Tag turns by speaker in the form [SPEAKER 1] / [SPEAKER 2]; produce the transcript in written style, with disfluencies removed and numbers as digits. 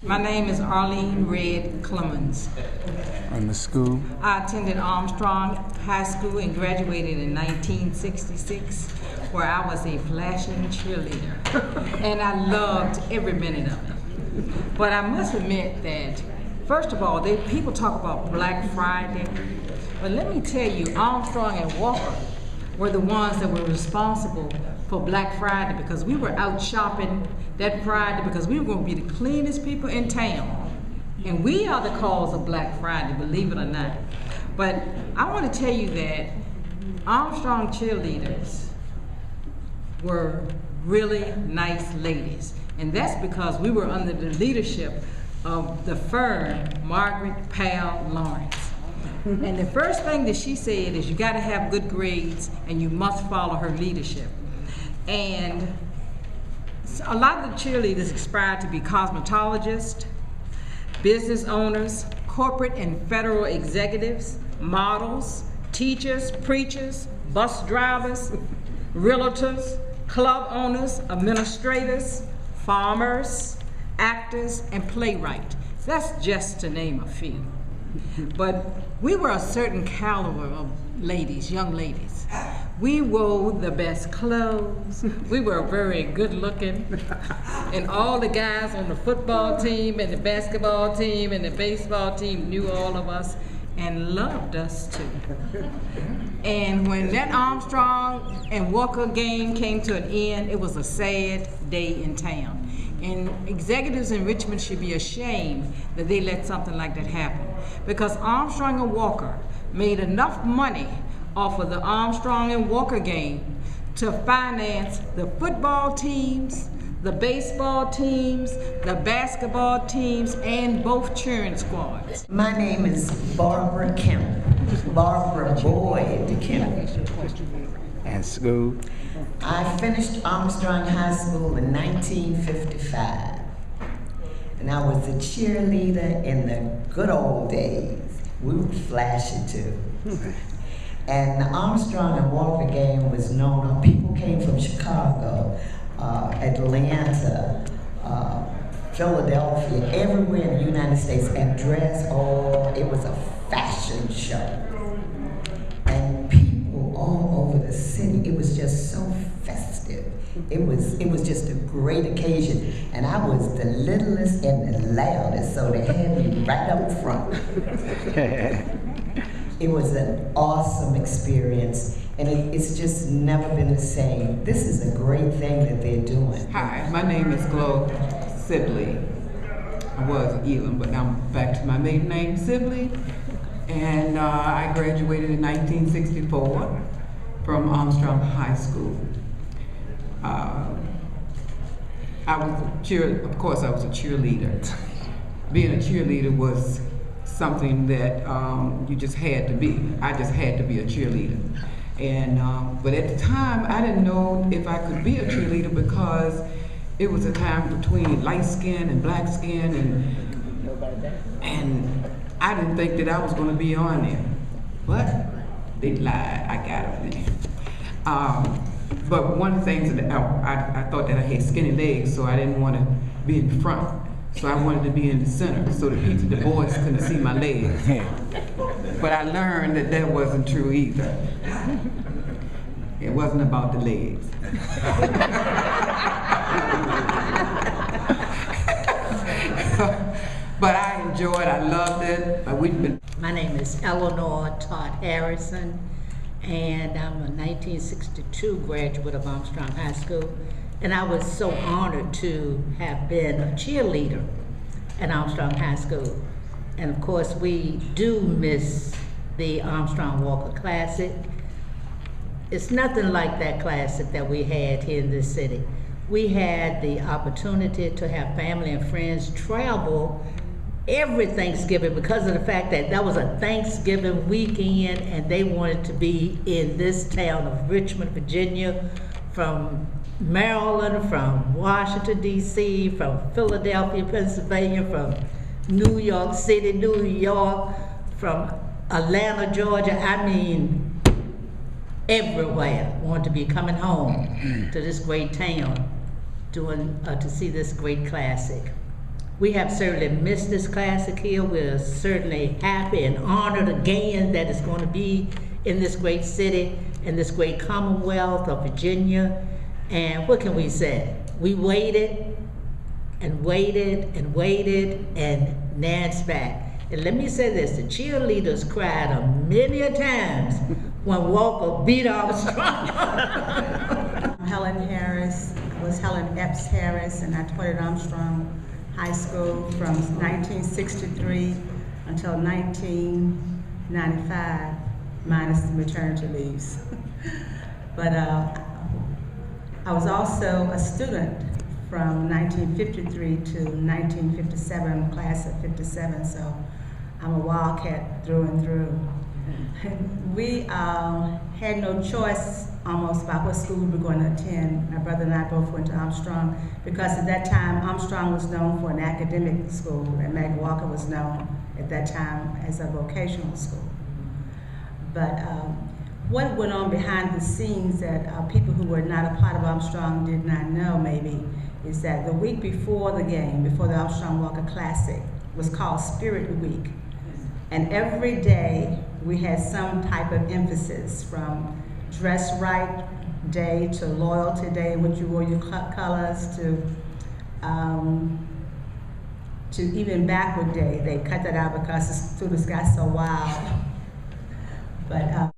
[SPEAKER 1] My name is Arlene Red Clemens.
[SPEAKER 2] In the school?
[SPEAKER 1] I attended Armstrong High School and graduated in 1966, where I was a flashing cheerleader. And I loved every minute of it. But I must admit that, first of all, people talk about Black Friday, but let me tell you, Armstrong and Walker were the ones that were responsible for Black Friday, because we were out shopping that Friday because we were going to be the cleanest people in town. And we are the cause of Black Friday, believe it or not. But I want to tell you that Armstrong cheerleaders were really nice ladies. And that's because we were under the leadership of the firm Margaret Powell Lawrence. And the first thing that she said is you got to have good grades and you must follow her leadership. And a lot of the cheerleaders aspired to be cosmetologists, business owners, corporate and federal executives, models, teachers, preachers, bus drivers, realtors, club owners, administrators, farmers, actors, and playwrights. That's just to name a few. But we were a certain caliber of ladies, young ladies. We wore the best clothes. We were very good looking. And all the guys on the football team and the basketball team and the baseball team knew all of us and loved us too. And when that Armstrong and Walker game came to an end, it was a sad day in town. And executives in Richmond should be ashamed that they let something like that happen. Because Armstrong and Walker made enough money off of the Armstrong and Walker game to finance the football teams, the baseball teams, the basketball teams, and both cheering squads.
[SPEAKER 3] My name is Barbara Kemp, Barbara Boyd Kemp.
[SPEAKER 2] And school?
[SPEAKER 3] I finished Armstrong High School in 1955. And I was a cheerleader in the good old days. We were flashy too. And the Armstrong and Walker game was known. People came from Chicago, Atlanta, Philadelphia, everywhere in the United States, and dressed. Oh, it was a fashion show. And people all over the city, it was just so festive. It was just a great occasion. And I was the littlest and the loudest, so they had me right up front. It was an awesome experience, and it's just never been the same. This is a great thing that they're doing.
[SPEAKER 4] Hi, my name is Glo Sibley. I was Elam, but now I'm back to my maiden name, Sibley. And I graduated in 1964 from Armstrong High School. I was of course I was a cheerleader. Being a cheerleader was something that you just had to be. I just had to be a cheerleader. And but at the time, I didn't know if I could be a cheerleader because it was a time between light skin and black skin, and I didn't think that I was going to be on there. But they lied. I got on there. But one of the things that I thought that I had skinny legs, so I didn't want to be in front. So I wanted to be in the center so the boys couldn't see my legs. But I learned that that wasn't true either. It wasn't about the legs. But I enjoyed, I loved it.
[SPEAKER 5] My name is Eleanor Todd Harrison, and I'm a 1962 graduate of Armstrong High School. And I was so honored to have been a cheerleader at Armstrong High School. And of course, we do miss the Armstrong Walker Classic. It's nothing like that classic that we had here in this city. We had the opportunity to have family and friends travel every Thanksgiving because of the fact that that was a Thanksgiving weekend and they wanted to be in this town of Richmond, Virginia, from Maryland, from Washington, D.C., from Philadelphia, Pennsylvania, from New York City, New York, from Atlanta, Georgia. I mean, everywhere wanted to be coming home to this great town to see this great classic. We have certainly missed this classic here. We're certainly happy and honored again that it's going to be in this great city, in this great Commonwealth of Virginia. And what can we say? We waited and waited and waited, and now it's back. And let me say this, the cheerleaders cried many a times when Walker beat Armstrong.
[SPEAKER 6] Helen Harris. I was Helen Epps Harris, and I taught at Armstrong High School from 1963 until 1995, minus the maternity leaves. But I was also a student from 1953 to 1957, class of 57, so I'm a Wildcat through and through. We had no choice almost about what school we were going to attend. My brother and I both went to Armstrong because at that time Armstrong was known for an academic school and Maggie Walker was known at that time as a vocational school. But what went on behind the scenes that people who were not a part of Armstrong did not know maybe is that the week before the game, before the Armstrong Walker Classic, was called Spirit Week. And every day we had some type of emphasis, from Dress Right Day to Loyalty Day, in which you wore your colors, to even Backward Day. They cut that out because the students got so wild. But